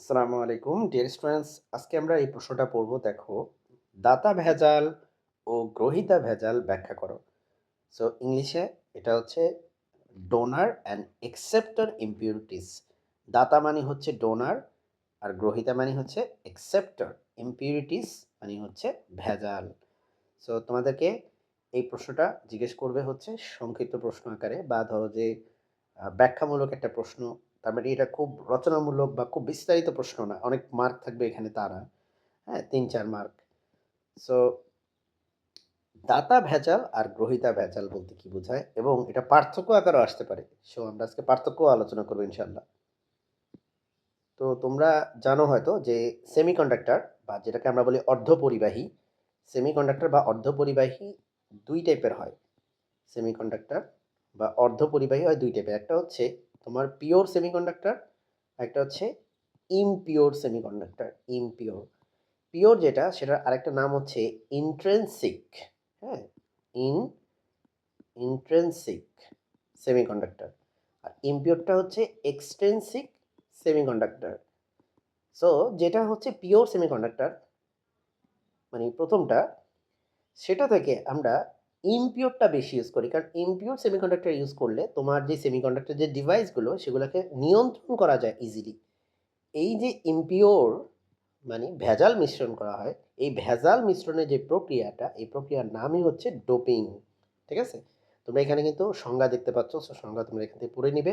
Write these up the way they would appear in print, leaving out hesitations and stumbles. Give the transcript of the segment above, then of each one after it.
আসসালামু আলাইকুম dear students. আজকে আমরা এই প্রশ্নটা পড়ব। দেখো, দাতা ভেজাল ও গ্রহীতা ভেজাল ব্যাখ্যা করো। সো ইংলিশে এটা হচ্ছে ডোনার অ্যান্ড একসেপ্টর ইম্পিউরিটিস। দাতা মানে হচ্ছে ডোনার, আর গ্রহীতা মানে হচ্ছে একসেপ্টর। ইম্পিউরিটিস মানে হচ্ছে ভেজাল। সো তোমাদেরকে এই প্রশ্নটা জিজ্ঞেস করবে হচ্ছে সংক্ষিপ্ত প্রশ্ন আকারে, বা ধরো যে ব্যাখ্যামূলক একটা প্রশ্ন। তার মানে এটা খুব রচনামূলক বা খুব বিস্তারিত প্রশ্ন না, অনেক মার্ক থাকবে এখানে তারা। হ্যাঁ, ৩-৪ মার্ক। সো দাতা ভেজাল আর গ্রহীতা ভেজাল বলতে কি বোঝায়, এবং এটা পার্থক্য আকারেও আসতে পারে। সো আমরা আজকে পার্থক্য আলোচনা করবো ইনশাল্লাহ। তো তোমরা জানো হয়তো যে সেমিকন্ডাক্টর, বা যেটাকে আমরা বলি অর্ধপরিবাহী, সেমিকন্ডাক্টর বা অর্ধপরিবাহী দুই টাইপের হয়। সেমিকন্ডাক্টর বা অর্ধপরিবাহী হয় দুই টাইপের। একটা হচ্ছে তোমার পিওর সেমিকন্ডাক্টর, একটা হচ্ছে ইমপিওর সেমিকন্ডাক্টর। ইমপিওর, পিওর যেটা সেটার আরেকটা নাম হচ্ছে ইন্ট্রেন্সিক। হ্যাঁ, ইন ইন্ট্রেন্সিক সেমিকন্ডাক্টর। আর ইমপিওরটা হচ্ছে এক্সট্রেন্সিক সেমিকন্ডাক্টর। সো যেটা হচ্ছে পিওর সেমিকন্ডাক্টর মানে প্রথমটা, সেটা থেকে আমরা ইমপিওরটা বেশি ইউজ করি। কারণ ইমপিওর সেমিকন্ডাক্টর ইউজ করলে তোমার যে সেমিকন্ডাক্টর যে ডিভাইসগুলো সেগুলোকে নিয়ন্ত্রণ করা যায় ইজিলি। এই যে ইমপিওর মানে ভেজাল মিশ্রণ করা হয়, এই ভেজাল মিশ্রণের যে প্রক্রিয়াটা, এই প্রক্রিয়ার নামই হচ্ছে ডোপিং। ঠিক আছে, তোমরা এখানে কিন্তু সংজ্ঞা দেখতে পাচ্ছ। সো সংজ্ঞা তোমরা এখান থেকে পড়ে নিবে।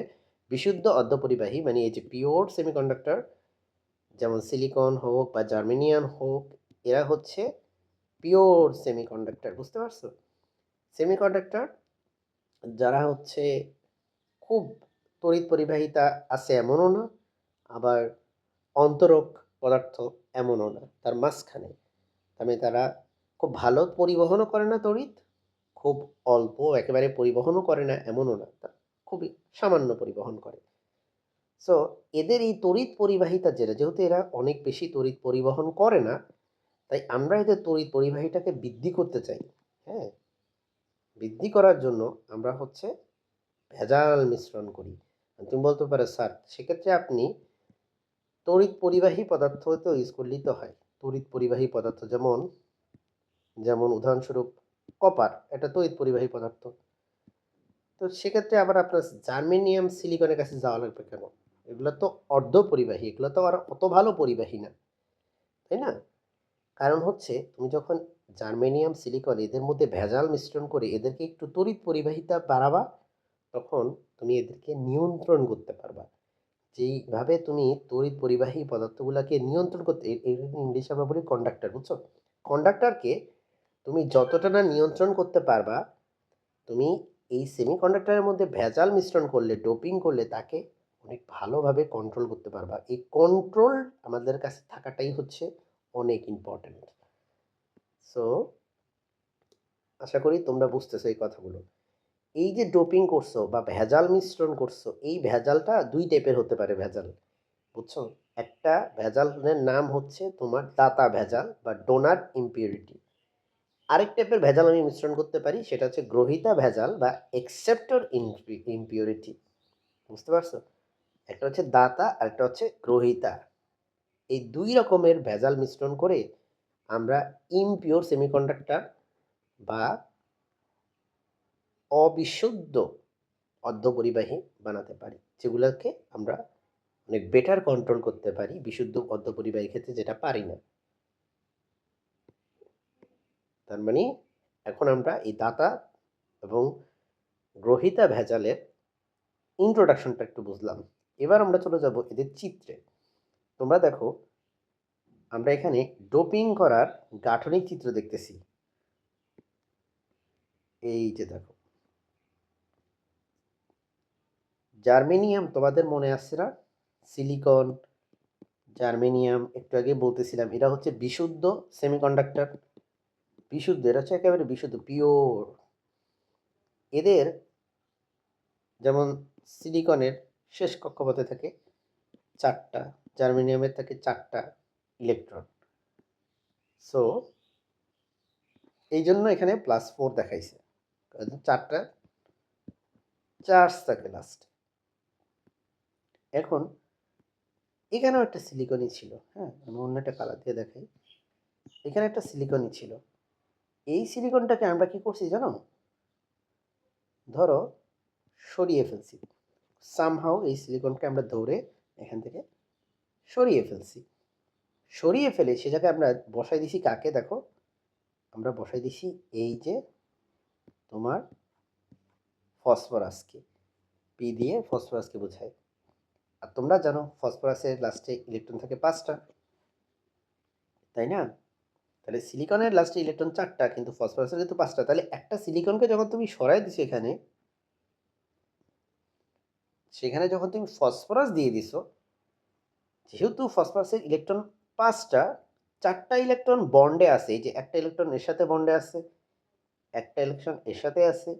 বিশুদ্ধ অর্ধপরিবাহী মানে এই যে পিওর সেমিকন্ডাক্টর, যেমন সিলিকন হোক বা জার্মেনিয়াম হোক, এরা হচ্ছে পিওর সেমিকন্ডাক্টর। বুঝতে পারছো? সেমিকন্ডাক্টর যারা হচ্ছে খুব তড়িৎ পরিবাহিতা আছে এমনও না, আবার অন্তরক পদার্থ এমনও না, তার মাঝখানে। মানে তারা খুব ভালো পরিবহনও করে না তড়িৎ, খুব অল্প একেবারে পরিবহনও করে না এমনও না, তা খুবই সামান্য পরিবহন করে। সো এদের এই তড়িৎ পরিবাহিতা যেহেতু এরা অনেক বেশি তড়িৎ পরিবহন করে না, তাই আমরা এদের তড়িৎ পরিবাহিতাকে বৃদ্ধি করতে চাই। হ্যাঁ, বৃদ্ধি করার জন্য আমরা হচ্ছে ভেজাল মিশ্রণ করি। তুমি বলতে পারো স্যার, সেক্ষেত্রে আপনি তড়িৎ পরিবাহী পদার্থ তো ইউজ করলেই তো হয়। তড়িৎ পরিবাহী পদার্থ যেমন যেমন উদাহরণস্বরূপ কপার, এটা তড়িৎ পরিবাহী পদার্থ। তো সেক্ষেত্রে আবার আপনার জার্মেনিয়াম সিলিকনের কাছে যাওয়া লাগবে কেন? এগুলো তো অর্ধ পরিবাহী, এগুলো তো আর অত ভালো পরিবাহী না, তাই না? কারণ হচ্ছে তুমি যখন জার্মেনিয়াম সিলিকন এদের মধ্যে ভেজাল মিশ্রণ করে এদেরকে একটু তড়িৎ পরিবাহিতা বাড়াবা, তখন তুমি এদেরকে নিয়ন্ত্রণ করতে পারবা। যেইভাবে তুমি তড়িৎ পরিবাহী পদার্থগুলোকে নিয়ন্ত্রণ করতে, ইংলিশে আমরা বলি কন্ডাক্টর, বুঝছো? কন্ডাক্টরকে তুমি যতটা না নিয়ন্ত্রণ করতে পারবা, তুমি এই সেমিকন্ডাক্টরের মধ্যে ভেজাল মিশ্রণ করলে, ডোপিং করলে তাকে অনেক ভালোভাবে কন্ট্রোল করতে পারবা। এই কন্ট্রোল আমাদের কাছে থাকাটাই হচ্ছে অনেক ইম্পর্ট্যান্ট। সো আশা করি তোমরা বুঝতেছো এই কথাগুলো। এই যে ডোপিং করছো বা ভেজাল মিশ্রণ করছো, এই ভেজালটা দুই টাইপের হতে পারে ভেজাল, বুঝছো? একটা ভেজালের নাম হচ্ছে তোমার দাতা ভেজাল বা ডোনার ইম্পিউরিটি। আরেক টাইপের ভেজাল আমি মিশ্রণ করতে পারি, সেটা হচ্ছে গ্রহীতা ভেজাল বা একসেপ্টর ইম্পিউরিটি। বুঝতে পারছো? একটা হচ্ছে দাতা আর একটা হচ্ছে গ্রহীতা। এই দুই রকমের ভেজাল মিশ্রণ করে আমরা ইমপিওর সেমিকন্ডাক্টর বা অবিশুদ্ধ অর্ধপরিবাহী বানাতে পারি, যেগুলোকে আমরা অনেক বেটার কন্ট্রোল করতে পারি বিশুদ্ধ অর্ধপরিবাহীর ক্ষেত্রে, যেটা পারি না। তার মানে এখন আমরা এই দাতা এবং গ্রহীতা ভেজালের ইন্ট্রোডাকশনটা একটু বুঝলাম। এবার আমরা চলে যাব এদের চিত্রে। তোমরা দেখো, আমরা এখানে ডোপিং করার গাঠনিক চিত্র দেখতেছি। এই যে দেখো, জার্মেনিয়াম তোমাদের মনে আসছে না? সিলিকন, জার্মেনিয়াম একটু আগে বলতেছিলাম, এরা হচ্ছে বিশুদ্ধ সেমিকন্ডাক্টর। বিশুদ্ধ, এরা হচ্ছে একেবারে বিশুদ্ধ, পিওর। এদের যেমন সিলিকনের শেষ কক্ষপথে থাকে 4টা, জার্মেনিয়ামের থাকে 4টা ইলেকট্রন। সো এই জন্য এখানে +4 দেখাইছে, 4টা চার্জ থাকে লাস্ট। এখন এখানেও একটা সিলিকনই ছিল। হ্যাঁ, আমি অন্য একটা কালার দিয়ে দেখাই। এখানে একটা সিলিকনই ছিল। এই সিলিকনটাকে আমরা কি করছি জানো? ধরো সরিয়ে ফেলছি। সামহাউ এই সিলিকনকে আমরা ধরে এখান থেকে সরিয়ে ফেলছি। সরিয়ে ফেলে সে জায়গায় আমরা বসাই দিছি কাকে দেখো? আমরা বসাই দিছি এই যে তোমার ফসফরাসকে। পি দিয়ে ফসফরাসকে বোঝায়। আর তোমরা জানো ফসফরাসের লাস্টে ইলেকট্রন থাকে 5টা, তাই না? তাহলে সিলিকনের লাস্টে ইলেকট্রন 4টা, কিন্তু ফসফরাসের কিন্তু 5টা। তাহলে একটা সিলিকনকে যখন তুমি সরাই দিছো এখানে, সেখানে যখন তুমি ফসফরাস দিয়ে দিছো, যেহেতু ফসফরাসের ইলেকট্রন 5টা, 4টা ইলেকট্রন বন্ডে আছে। এই যে একটা ইলেকট্রন এর সাথে বন্ডে আছে, একটা ইলেকট্রন এর সাথে আছে,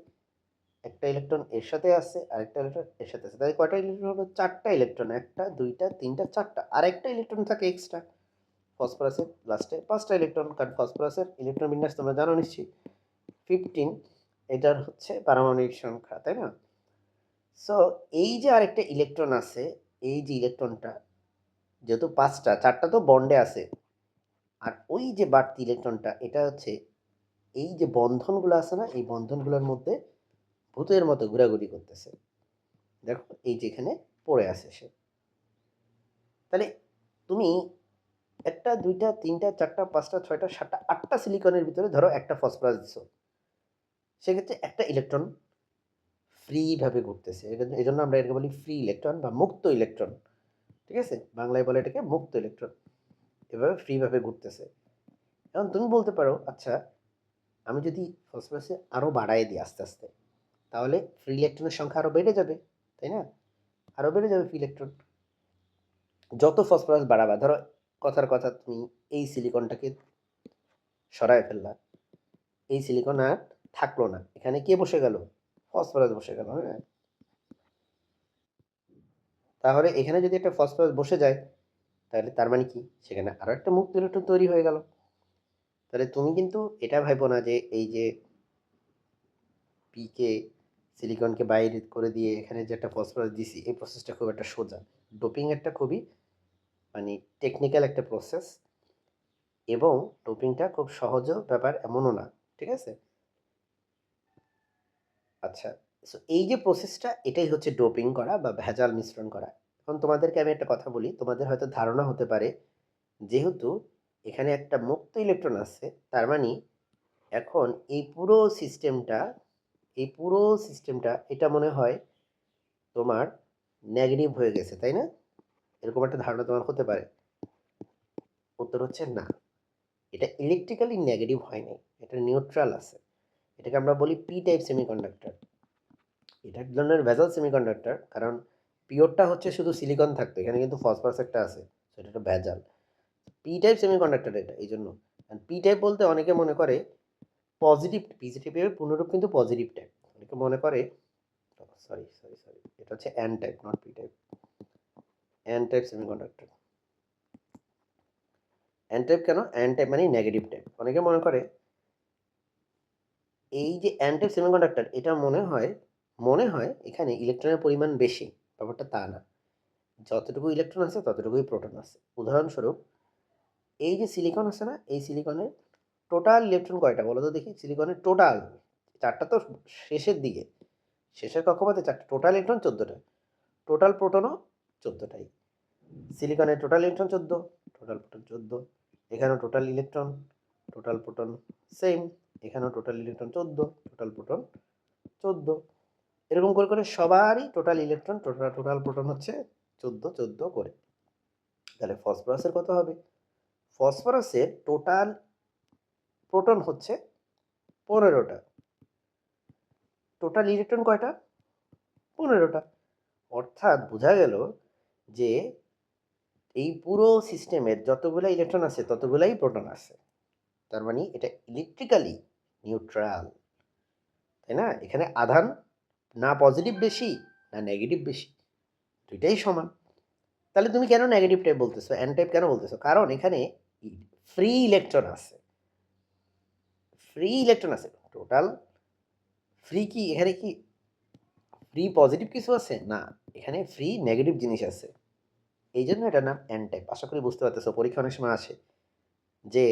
একটা ইলেকট্রন এর সাথে আছে, আরেকটা ইলেকট্রন এর সাথে আছে। তাহলে কয়টা ইলেকট্রন হলো? 4টা ইলেকট্রন। 1টা 2টা 3টা 4টা, আর একটা ইলেকট্রন থাকে এক্সট্রা। ফসফরাসের লাস্টে 5টা ইলেকট্রন, কারণ ফসফরাসের ইলেকট্রন বিন্যাস তোমরা জানো নিশ্চয়ই 15। এটার হচ্ছে পারমাণবিক সংখ্যা, তাই না? সো এই যে আরেকটা ইলেকট্রন আছে, এই যে ইলেকট্রনটা যেহেতু 5টা, 4টা তো বন্ডে আছে, আর ওই যে বাড়তি ইলেকট্রনটা এটা হচ্ছে এই যে বন্ধনগুলো আছে না, এই বন্ধনগুলোর মধ্যে ভূতের মতো ঘোরাঘুরি করতেছে। দেখো এই যে এখানে পড়ে আছে সে। তাহলে তুমি 1টা 2টা 3টা 4টা 5টা 6টা 7টা 8টা সিলিকনের ভিতরে ধরো একটা ফসফরাস দিছো, সেক্ষেত্রে একটা ইলেকট্রন ফ্রি ভাবে ঘুরতেছে। এই জন্য আমরা এটাকে বলি ফ্রি ইলেকট্রন বা মুক্ত ইলেকট্রন। ঠিক আছে, বাংলায় বলে এটাকে মুক্ত ইলেকট্রন। এভাবে ফ্রি ভাবে ঘুরতেছে। এখন তুমি বলতে পারো, আচ্ছা আমি যদি ফসফরাসে আরও বাড়াই দিই আস্তে আস্তে, তাহলে ফ্রি ইলেকট্রনের সংখ্যা আরও বেড়ে যাবে, তাই না? আরও বেড়ে যাবে ফ্রি ইলেকট্রন। যত ফসফরাস বাড়াবা, ধরো কথার কথা তুমি এই সিলিকনটাকে সরায় ফেললা, এই সিলিকন আর থাকলো না, এখানে কে বসে গেল? ফসফরাস বসে গেল। হ্যাঁ, তাহলে এখানে যদি একটা ফসফরাস বসে যায়, তাহলে তার মানে কি সেখানে আরও একটা মুক্ত ইলেকট্রন তৈরি হয়ে গেল। তাহলে তুমি কিন্তু এটা ভাবো না যে এই যে পিকে সিলিকনকে বাইরে করে দিয়ে এখানে যে একটা ফসফরাস দিছি, এই প্রসেসটা খুব একটা সোজা। ডোপিং একটা খুবই মানে টেকনিক্যাল একটা প্রসেস, এবং ডোপিংটা খুব সহজও ব্যাপার এমনও না। ঠিক আছে? আচ্ছা, সো এই যে প্রসেসটা, এটাই হচ্ছে ডোপিং করা বা ভেজাল মিশ্রণ করা। এখন তোমাদেরকে আমি একটা কথা বলি, তোমাদের হয়তো ধারণা হতে পারে যেহেতু এখানে একটা মুক্ত ইলেকট্রন আছে, তার মানে এখন এই পুরো সিস্টেমটা এটা মনে হয় তোমার নেগেটিভ হয়ে গেছে, তাই না? এরকম একটা ধারণা তোমার হতে পারে। উত্তর হচ্ছে না, এটা ইলেকট্রিক্যালি নেগেটিভ হয় নাই, এটা নিউট্রাল আছে। এটাকে আমরা বলি পি টাইপ সেমিকন্ডাক্টর। এটা এক ধরনের ভেজাল সেমিকন্ডাক্টর, কারণ পিওরটা হচ্ছে শুধু সিলিকন থাকতো, এখানে কিন্তু ফসফরাস একটা আছে, সেটা একটা ভেজাল। পি টাইপ সেমিকন্ডাক্টর এটা, এই জন্য। পি টাইপ বলতে অনেকে মনে করে পজিটিভ, পজিটিভের পূর্ণরূপ কিন্তু পজিটিভ টাইপ। অনেকে মনে করে, সরি সরি সরি, এটা হচ্ছে N type, not P type. N type semiconductor. N type কেন? এন টাইপ মানে নেগেটিভ টাইপ। অনেকে মনে করে এই যে এন টাইপ সেমিকন্ডাক্টর, এটা মনে হয় এখানে ইলেকট্রনের পরিমাণ বেশি। ব্যাপারটা তা না। যতটুকু ইলেকট্রন আছে ততটুকুই প্রোটন আছে। উদাহরণস্বরূপ এই যে সিলিকন আছে না, এই সিলিকনের টোটাল ইলেকট্রন কয়টা বলো তো দেখি? সিলিকনের টোটাল 4টা তো শেষের দিকে, শেষের কক্ষপথে 4টা, টোটাল ইলেকট্রন 14টা, টোটাল প্রোটনও 14টাই। সিলিকনের টোটাল ইলেকট্রন 14, টোটাল প্রোটন 14। এখানেও total electron, total proton same. এখানেও টোটাল ইলেকট্রন 14, টোটাল প্রোটন 14। এরকম করে করে সবারই টোটাল ইলেকট্রন, টোটাল প্রোটন হচ্ছে 14 14 করে। তাহলে ফসফরাসের কত হবে? ফসফরাসের টোটাল প্রোটন হচ্ছে 15টা। টোটাল ইলেকট্রন কয়টা? 15টা। অর্থাৎ বোঝা গেল যে এই পুরো সিস্টেমের যতগুলো ইলেকট্রন আছে ততগুলাই প্রোটন আছে। তার মানে এটা ইলেকট্রিক্যালি নিউট্রাল, তাই না? এখানে আধান না পজিটিভ বেশি না নেগেটিভ বেশি, দুইটাই সমান। তাহলে তুমি কেন নেগেটিভ টাইপ বলতেছো, এন টাইপ কেন বলতেছো? কারণ এখানে ফ্রি ইলেকট্রন আছে। ফ্রি ইলেকট্রন আছে টোটাল। ফ্রি কি এখানে কি ফ্রি পজিটিভ কিছু আছে? না, এখানে ফ্রি নেগেটিভ জিনিস আছে। এই জন্য এটার নাম এন টাইপ। আশা করি বুঝতে পারতেছো, পরীক্ষা অনেক সময় আসে যে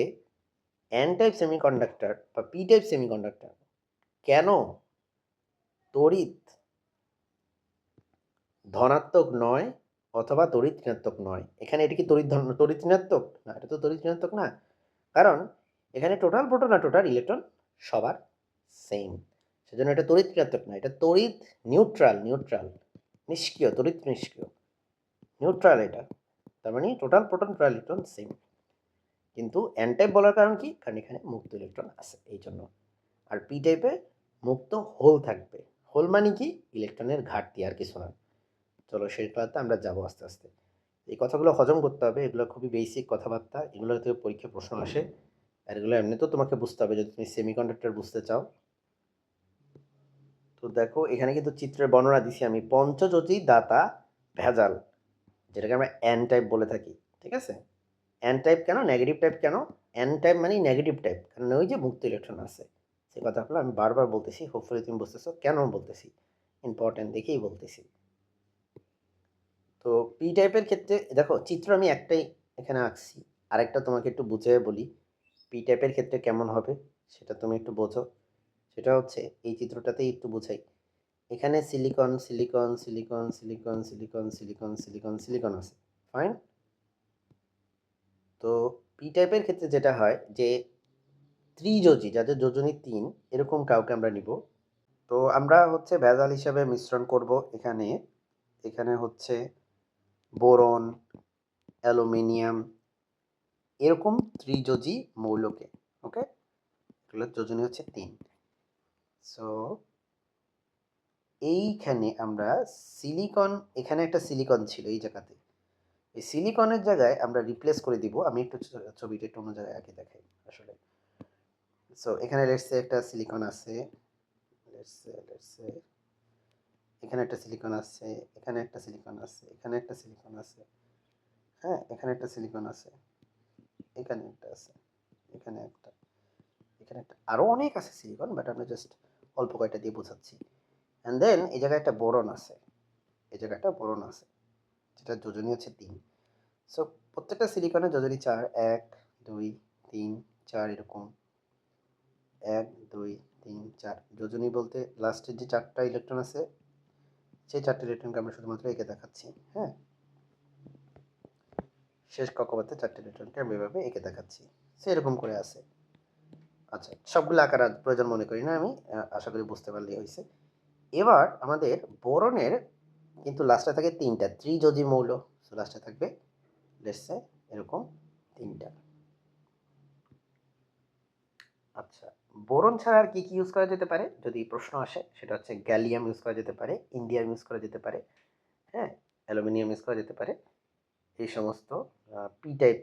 এন টাইপ সেমিকন্ডাক্টর বা পি টাইপ সেমিকন্ডাক্টর কেন তড়িৎ ধনাত্মক নয় অথবা তড়িৎ ঋণাত্মক নয়। এখানে এটা কি তড়িৎ ঋণাত্মক? না, এটা তো তড়িৎ ঋণাত্মক না, কারণ এখানে টোটাল প্রোটন আর টোটাল ইলেকট্রন সবার সেম। সেজন্য এটা তড়িৎ ঋণাত্মক না, এটা তড়িৎ নিউট্রাল। নিষ্ক্রিয়, তড়িৎ নিষ্ক্রিয়, নিউট্রাল এটা। তার মানে total proton total electron same. কিন্তু এন টাইপ বলার কারণ কি? কারণ এখানে মুক্ত ইলেকট্রন আছে এই জন্য। আর পি টাইপে মুক্ত হোল থাকবে। হোল মানে কি? ইলেকট্রনের ঘাটতি, আর কিছু না। চলো সেই ক্লাসে আমরা যাবো আস্তে আস্তে। এই কথাগুলো হজম করতে হবে, এগুলো খুবই বেসিক কথাবার্তা, এগুলো থেকে পরীক্ষায় প্রশ্ন আসে। আর এগুলো এমনিতেও তোমাকে বুঝতে হবে যদি তুমি সেমিকন্ডাক্টর বুঝতে চাও। তো দেখো এখানে কিন্তু চিত্রের বর্ণনা দিছি আমি, পঞ্চজ্যোতি দাতা ভেজাল, যেটাকে আমরা এন টাইপ বলে থাকি। ঠিক আছে, এন টাইপ কেন, নেগেটিভ টাইপ কেন? এন টাইপ মানে নেগেটিভ টাইপ, কারণ ওই যে মুক্ত ইলেকট্রন আছে। সেই কথাগুলো আমি বারবার বলতেছি, হোপফুলি তুমি বুঝতেছো কেন বলতেছি, ইম্পর্টেন্ট দেখেই বলতেছি। তো পি টাইপের ক্ষেত্রে দেখো চিত্র আমি একটাই এখানে আঁকছি, আরেকটা তোমাকে একটু বুঝিয়ে বলি পি টাইপের ক্ষেত্রে কেমন হবে, সেটা তুমি একটু বোঝো। সেটা হচ্ছে এই চিত্রটাতেই একটু বোঝাই। এখানে silicon silicon silicon silicon silicon silicon silicon silicon আছে, ফাইন। তো পি টাইপের ক্ষেত্রে যেটা হয় যে ত্রিযোজী, যাদের যোজনী 3, এরকম কাউকে আমরা নিব। তো আমরা হচ্ছে ভেজাল হিসাবে মিশ্রণ করব এখানে। এখানে হচ্ছে বোরন, অ্যালুমিনিয়াম, এরকম ত্রিযোজী মৌলকে। ওকে, এগুলোর যোজনী হচ্ছে 3। সো এইখানে আমরা সিলিকন, এখানে একটা সিলিকন ছিল এই জায়গাতে, এই সিলিকনের জায়গায় আমরা রিপ্লেস করে দিব। আমি একটু ছবিটা একটু অন্য জায়গায় আঁকে দেখাই আসলে। সো এখানে লেটস একটা সিলিকন আছে, লেটস এখানে একটা সিলিকন আছে, এখানে একটা সিলিকন আছে, এখানে একটা সিলিকন আছে, হ্যাঁ এখানে একটা সিলিকন আছে, এখানে একটা আছে, এখানে একটা, এখানে একটা, আরো অনেক আছে সিলিকন, বাট আমরা জাস্ট অল্প কয়টা দিয়ে বোঝাচ্ছি। অ্যান্ড দেন এই জায়গায় একটা বোরন আছে, এই জায়গায় একটা বোরন আছে, যেটা যোজনী হচ্ছে 3। সো প্রত্যেকটা সিলিকনের যোজনী 4, 1 2 3 4, এরকম 1 2 3 4 যোজনী বলতে লাস্টের যে 4টা ইলেকট্রন আছে, সেই 4টা ইলেকট্রনকে আমরা শুধুমাত্র এঁকে দেখাচ্ছি। হ্যাঁ, শেষ কক্ষপথে 4টা ইলেকট্রনকে আমি এভাবে এঁকে দেখাচ্ছি, সেরকম করে আছে। আচ্ছা, সবগুলো আকার প্রয়োজন মনে করি না আমি, আশা করি বুঝতে পারলেই হয়েছে। এবার আমাদের বোরনের কিন্তু লাস্টে থাকে 3টা ত্রিযোজী মৌল। সো লাস্টে থাকবে লেটস সে এরকম 3টা। আচ্ছা, বোরন ছাড়া আর কি কি ইউজ করা যেতে পারে যদি প্রশ্ন আসে, সেটা হচ্ছে গ্যালিয়াম ইউজ করা যেতে পারে, ইন্ডিয়াম ইউজ করা যেতে পারে, হ্যাঁ অ্যালুমিনিয়াম ইউজ করা যেতে পারে, এই সমস্ত পি টাইপ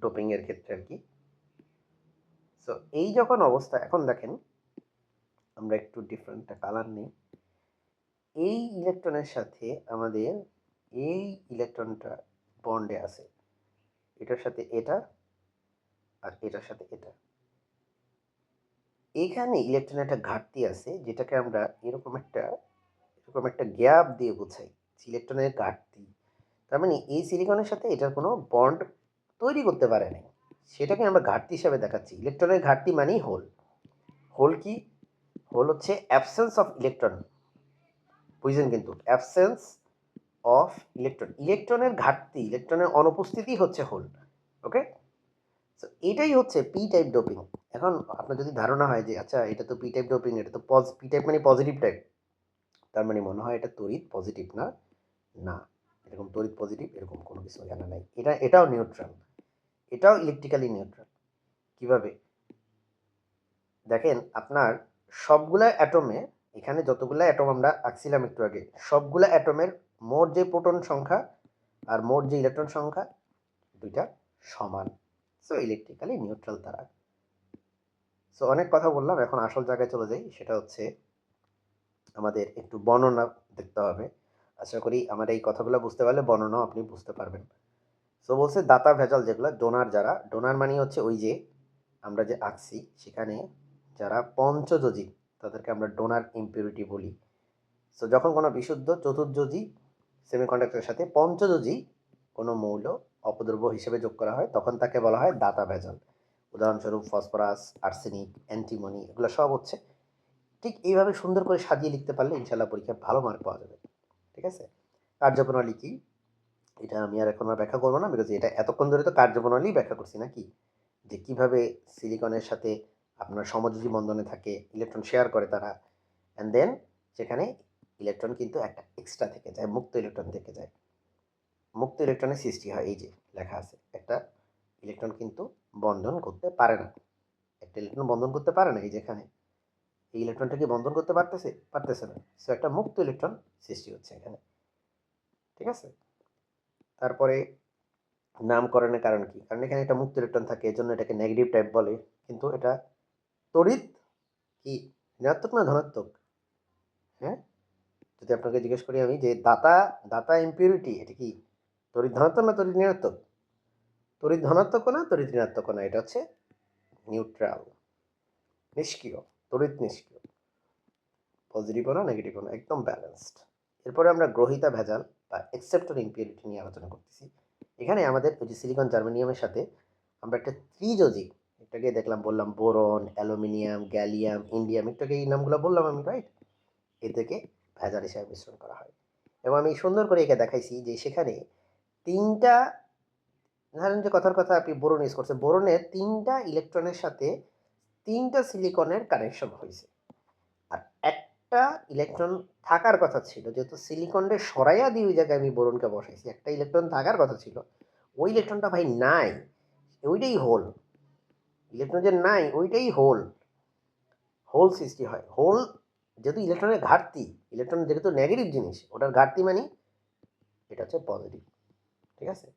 ডোপিং এর ক্ষেত্রে আর কি। সো এই যখন অবস্থা, এখন দেখেন আমরা একটু ডিফারেন্ট কালার নিই। এই ইলেকট্রনের সাথে আমাদের এই ইলেকট্রনটা বন্ডে আছে, এটার সাথে এটা আর এটার সাথে এটা। এখানে ইলেকট্রনের একটা ঘাটতি আছে, যেটাকে আমরা এরকম একটা গ্যাপ দিয়ে বোঝাই, ইলেকট্রনের ঘাটতি। তার মানে এই সিলিকনের সাথে এটার কোনো বন্ড তৈরি করতে পারে নাই, সেটাকে আমরা ঘাটতি হিসাবে দেখাচ্ছি। ইলেকট্রনের ঘাটতি মানেই হোল। হোল কি? হোল হচ্ছে অ্যাবসেন্স অফ ইলেকট্রন, বুঝলেন? কিন্তু অ্যাবসেন্স অফ ইলেকট্রন, ইলেকট্রনের ঘাটতি, ইলেকট্রনের অনুপস্থিতি হচ্ছে হোল। ওকে, সো এটাই হচ্ছে পি টাইপ ডোপিং। এখন আপনার যদি ধারণা হয় যে আচ্ছা এটা তো পি টাইপ ডোপিং, এটা তো পি টাইপ মানে পজিটিভ টাইপ, তার মানে মনে হয় এটা তড়িৎ পজিটিভ না। না, এরকম তড়িৎ পজিটিভ এরকম কোনো কিছু এখানে নাই। এটাও নিউট্রাল, এটাও ইলেকট্রিক্যালি নিউট্রাল। কিভাবে দেখেন, আপনার সবগুলা অ্যাটমে, এখানে যতগুলা অ্যাটম আমরা আঁকছিলাম একটু আগে, সবগুলা অ্যাটমের মোট যে প্রোটন সংখ্যা আর মোট যে ইলেকট্রন সংখ্যা, দুইটা সমান। সো ইলেকট্রিক্যালি নিউট্রাল তারা। সো অনেক কথা বললাম, এখন আসল জায়গায় চলে যাই। সেটা হচ্ছে আমাদের একটু বর্ণনা দেখতে হবে। আশা করি আমার এই কথাগুলো বুঝতে পারলে বর্ণনাও আপনি বুঝতে পারবেন। সো বলছে দাতা ভেজাল, যেগুলো ডোনার, যারা ডোনার মানে হচ্ছে ওই যে আমরা যে আঁকছি সেখানে যারা পঞ্চযোজী, তাদেরকে আমরা ডোনার ইম্পিউরিটি বলি। সো যখন কোনো বিশুদ্ধ চতুর্যোজী সেমিকন্ডাক্টরের সাথে পঞ্চযোজী কোনো মৌল অপদ্রব্য হিসেবে যোগ করা হয় তখন তাকে বলা হয় দাতা ভেজাল। উদাহরণস্বরূপ ফসফরাস, আর্সেনিক, অ্যান্টিমনি, এগুলো সব হচ্ছে। ঠিক এইভাবে সুন্দর করে সাজিয়ে লিখতে পারলে ইনশাল্লাহ পরীক্ষায় ভালো মার্ক পাওয়া যাবে। ঠিক আছে? কার্যপ্রণালী কি, এটা আমি আর এখন আর ব্যাখ্যা করবো না, বিকজ এটা এতক্ষণ ধরে তো কার্যপ্রণালী ব্যাখ্যা করছি নাকি, যে কিভাবে সিলিকনের সাথে আপনার সমযোজী বন্ধনে থাকে, ইলেকট্রন শেয়ার করে তারা, অ্যান্ড দেন সেখানে ইলেকট্রন কিন্তু একটা এক্সট্রা থেকে যায়, মুক্ত ইলেকট্রন থেকে যায়। মুক্ত ইলেকট্রনের সৃষ্টি হয়, এই যে লেখা আছে, একটা ইলেকট্রন কিন্তু বন্ধন করতে পারে না, একটা ইলেকট্রন বন্ধন করতে পারে না, এই যেখানে এই ইলেকট্রনটা কি বন্ধন করতে পারতেছে না, সো একটা মুক্ত ইলেকট্রন সৃষ্টি হচ্ছে এখানে। ঠিক আছে? তারপরে নামকরণের কারণ কি, কারণ এখানে একটা মুক্ত ইলেকট্রন থাকে, এজন্য এটাকে নেগেটিভ টাইপ বলে। কিন্তু এটা তড়িৎ কি ঋণাত্মক না ধনাত্মক? হ্যাঁ, যদি আপনাকে জিজ্ঞেস করি আমি যে দাতা দাতা ইম্পিউরিটি এটা কি তড়িৎ ধনাত্মক না তড়িৎ ঋণাত্মক? তড়িৎ ধনাত্মক না তড়িৎ ঋণাত্মক না, এটা হচ্ছে নিউট্রাল, নিষ্ক্রিয়, তড়িৎ নিষ্ক্রিয়, পজিটিভও না নেগেটিভও না, একদম ব্যালেন্সড। এরপরে আমরা গ্রহিতা ভেজাল বা অ্যাকসেপ্টর ইম্পিউরিটি নিয়ে আলোচনা করতেছি। এখানে আমাদের ওই যে সিলিকন জার্মেনিয়ামের সাথে আমরা একটা ত্রিযোজী, এটাকে দেখলাম বললাম বোরন, অ্যালুমিনিয়াম, গ্যালিয়াম, ইন্ডিয়াম, এটাকে এই নামগুলো বললাম আমি, রাইট? এ থেকে ভেজাল হিসাবে মিশ্রণ করা হয়। এবং আমি সুন্দর করে একে দেখাইছি যে সেখানে তিনটা, ধরেন যে কথার কথা আপনি বোরন ইউজ করছেন, বোরনের তিনটা ইলেকট্রনের সাথে তিনটা সিলিকনের কানেকশন হয়েছে, আর একটা ইলেকট্রন থাকার কথা ছিল, যেহেতু সিলিকনটা সরাইয়া দিয়ে ওই জায়গায় আমি বোরনকে বসাইছি, একটা ইলেকট্রন থাকার কথা ছিল, ওই ইলেকট্রনটা ভাই নাই, ওইটাই হোল, ইলেকট্রন যে নাই ওইটাই হোল, হোল সৃষ্টি হয়। হোল যেহেতু ইলেকট্রনের ঘাটতি, ইলেকট্রন যেহেতু নেগেটিভ জিনিস, ওটার ঘাটতি মানে এটা হচ্ছে পজিটিভ। ঠিক আছে?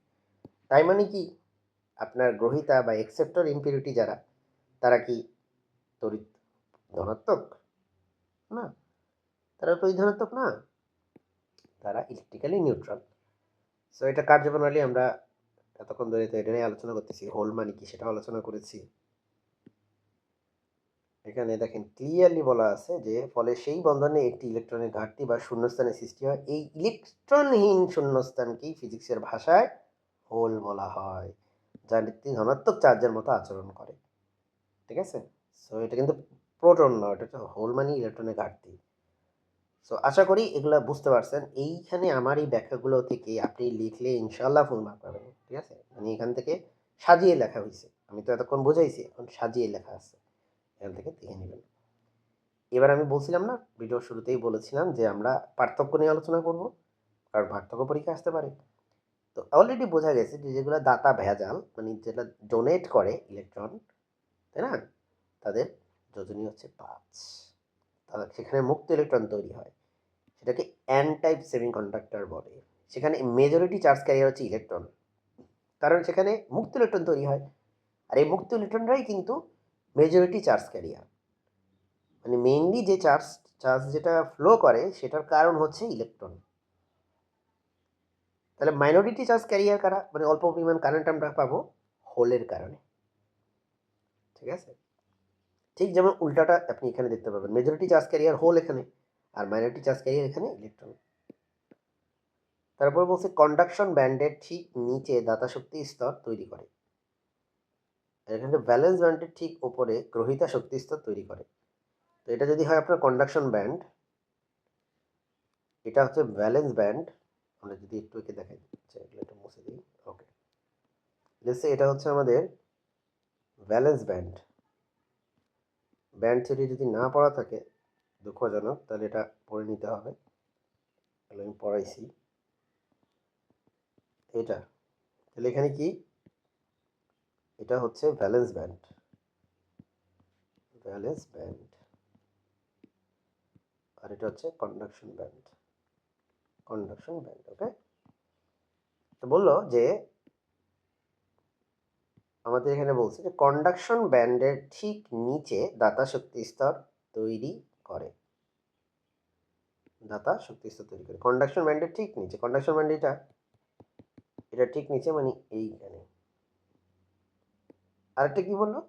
তাই মানে কি আপনার গ্রহিতা বা অ্যাকসেপ্টর ইম্পিউরিটি যারা, তারা কি তড়িৎ ধনাত্মক না, তারা তড়িৎ ধনাত্মক না, তারা ইলেকট্রিক্যালি নিউট্রাল। সো এটা কার্যপ্রণালী আমরা এতক্ষণ ধরে তো এটা নিয়ে আলোচনা করতেছি, হোল মানে কি সেটা আলোচনা করেছি। এখানে দেখেন ক্লিয়ারলি বলা আছে যে ফলে সেই বন্ধনে একটি ইলেকট্রনের ঘাটতি বা শূন্যস্থানের সৃষ্টি হয়, এই ইলেকট্রনহীন শূন্যস্থানকেই ফিজিক্সের ভাষায় হোল বলা হয়, যা একটি ধনাত্মক চার্জের মতো আচরণ করে। ঠিক আছে? সো এটা কিন্তু প্রোটন না, এটা হচ্ছে হোল মানে ইলেকট্রনের ঘাটতি। সো আশা করি এগুলো বুঝতে পারছেন। এইখানে আমার এই ব্যাখ্যাগুলো থেকে আপনি লিখলে ইনশাল্লাহ ফুল মার্ক পাবেন। ঠিক আছে? মানে এখান থেকে সাজিয়ে লেখা হয়েছে, আমি তো এতক্ষণ বুঝাইছি, এখন সাজিয়ে লেখা আছে, এখান থেকে দেখে নেবেন। এবার আমি বলছিলাম না, ভিডিওর শুরুতেই বলেছিলাম যে আমরা পার্থক্য নিয়ে আলোচনা করব, কারণ পার্থক্য পরীক্ষা আসতে পারে। তো অলরেডি বোঝা গেছে যে যেগুলো দাতা ভেজাল, মানে যেটা ডোনেট করে ইলেকট্রন, তাই না, তাদের যোজনী হচ্ছে 5, তাদের সেখানে মুক্ত ইলেকট্রন তৈরি হয়, সেটাকে এন টাইপ সেমিকন্ডাক্টর বলে। সেখানে মেজরিটি চার্জ ক্যারিয়ার হচ্ছে ইলেকট্রন, কারণ সেখানে মুক্ত ইলেকট্রন তৈরি হয়, আর এই মুক্ত ইলেকট্রনরাই কিন্তু মেজরিটি চার্জ ক্যারিয়ার, মানে মেইনলি যে চার্জ চার্জ যেটা ফ্লো করে সেটার কারণ হচ্ছে ইলেকট্রন। তাহলে মাইনরিটি চার্জ ক্যারিয়ার কারা, মানে অল্প পরিমাণ কারেন্ট আমরা পাবো হোলের কারণে। ঠিক আছে? ঠিক যেমন উল্টাটা আপনি এখানে দেখতে পাবেন, মেজরিটি চার্জ ক্যারিয়ার হোল এখানে, আর মাইনরিটি চার্জ ক্যারিয়ার এখানে ইলেকট্রন। তারপর বলছে কন্ডাকশন ব্যান্ডের ঠিক নিচে দাতা শক্তি স্তর তৈরি করে, এখানে ব্যালেন্স ব্যান্ডের ঠিক ওপরে গ্রহিতা শক্তি স্তর তৈরি করে। তো এটা যদি হয় আপনার কন্ডাকশন ব্যান্ড, এটা হচ্ছে ব্যালেন্স ব্যান্ড। আমরা যদি একটু একে দেখাই, এগুলো একটু মুছে দিই। ওকে, লেটস সে এটা হচ্ছে আমাদের ব্যালেন্স ব্যান্ড। ব্যান্ড থিওরি যদি না পড়া থাকে দুঃখজনক, তাহলে এটা পড়ে নিতে হবে, তাহলে আমি পড়াইছি এটা। তাহলে এখানে কি, এটা হচ্ছে ব্যালেন্স ব্যান্ড, ব্যালেন্স ব্যান্ড, আর এটা হচ্ছে কন্ডাকশন ব্যান্ড, কন্ডাকশন ব্যান্ড। ওকে, তো বললো যে আমাদের এখানে বলছে যে কন্ডাকশন ব্যান্ডের ঠিক নিচে দাতা শক্তি স্তর তৈরি করে, দাতা শক্তি স্তর তৈরি করে কন্ডাকশন ব্যান্ডের ঠিক নিচে, কন্ডাকশন ব্যান্ড এটা ঠিক নিচে মানে এইখানে। আরেকটা কি বললো,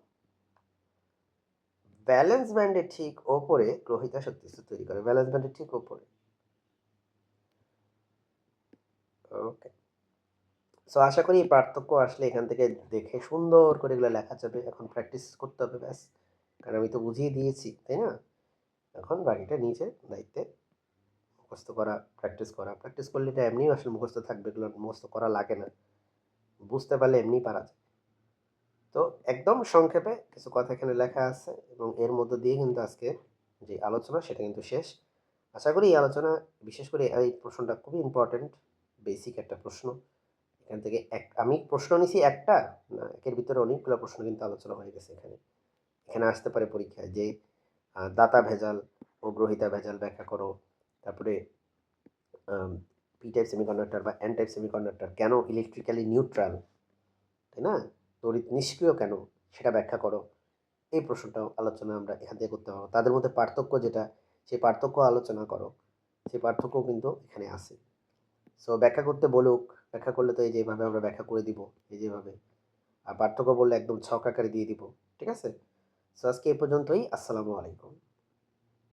ব্যালেন্স ব্যান্ডের ঠিক ওপরে গ্রহিতা শক্তি স্তর তৈরি করে, ব্যালেন্স ব্যান্ডের ঠিক ওপরে। ওকে, সো আশা করি এই পার্থক্য আসলে এখান থেকে দেখে সুন্দর করে এগুলো লেখা যাবে। এখন প্র্যাকটিস করতে হবে ব্যাস। কারণ আমি তো বুঝিয়ে দিয়েছি, তাই না? এখন বাকিটা নিজের দায়িত্বে মুখস্থ করা, প্র্যাকটিস করা। প্র্যাকটিস করলে এটা এমনিই আসলে মুখস্থ থাকবে, এগুলো মুখস্থ করা লাগে না। বুঝতে পারলে এমনিই পারা যায়। তো একদম সংক্ষেপে কিছু কথা এখানে লেখা আছে এবং এর মধ্য দিয়ে কিন্তু আজকে যে আলোচনা সেটা কিন্তু শেষ। আশা করি এই আলোচনা, বিশেষ করে এই প্রশ্নটা খুবই ইম্পর্টেন্ট, বেসিক একটা প্রশ্ন। এখান থেকে আমি প্রশ্ন নিছি একটা, না একের ভিতরে অনেকগুলো প্রশ্ন কিন্তু আলোচনা হয়ে গেছে এখানে। এখানে আসতে পারে পরীক্ষায় যে দাতা ভেজাল ও গ্রহিতা ভেজাল ব্যাখ্যা করো। তারপরে পি টাইপ সেমিকন্ডাক্টর বা এন টাইপ সেমিকন্ডাক্টর কেন ইলেকট্রিক্যালি নিউট্রাল, তাই না? তড়িৎ নিষ্ক্রিয় কেন সেটা ব্যাখ্যা করো। এই প্রশ্নটাও আলোচনা আমরা এখান থেকে করতে পারবো। তাদের মধ্যে পার্থক্য যেটা, সেই পার্থক্য আলোচনা করো। সেই পার্থক্যও কিন্তু এখানে আছে। সো ব্যাখ্যা করতে বলুক, ব্যাখ্যা করলে তো এই যেভাবে আমরা ব্যাখ্যা করে দিব, এই যেভাবে। আর পার্থক্য বললে একদম ছক আকারে দিয়ে দিব। ঠিক আছে? সো আজকে এ পর্যন্তই। আসসালামু আলাইকুম।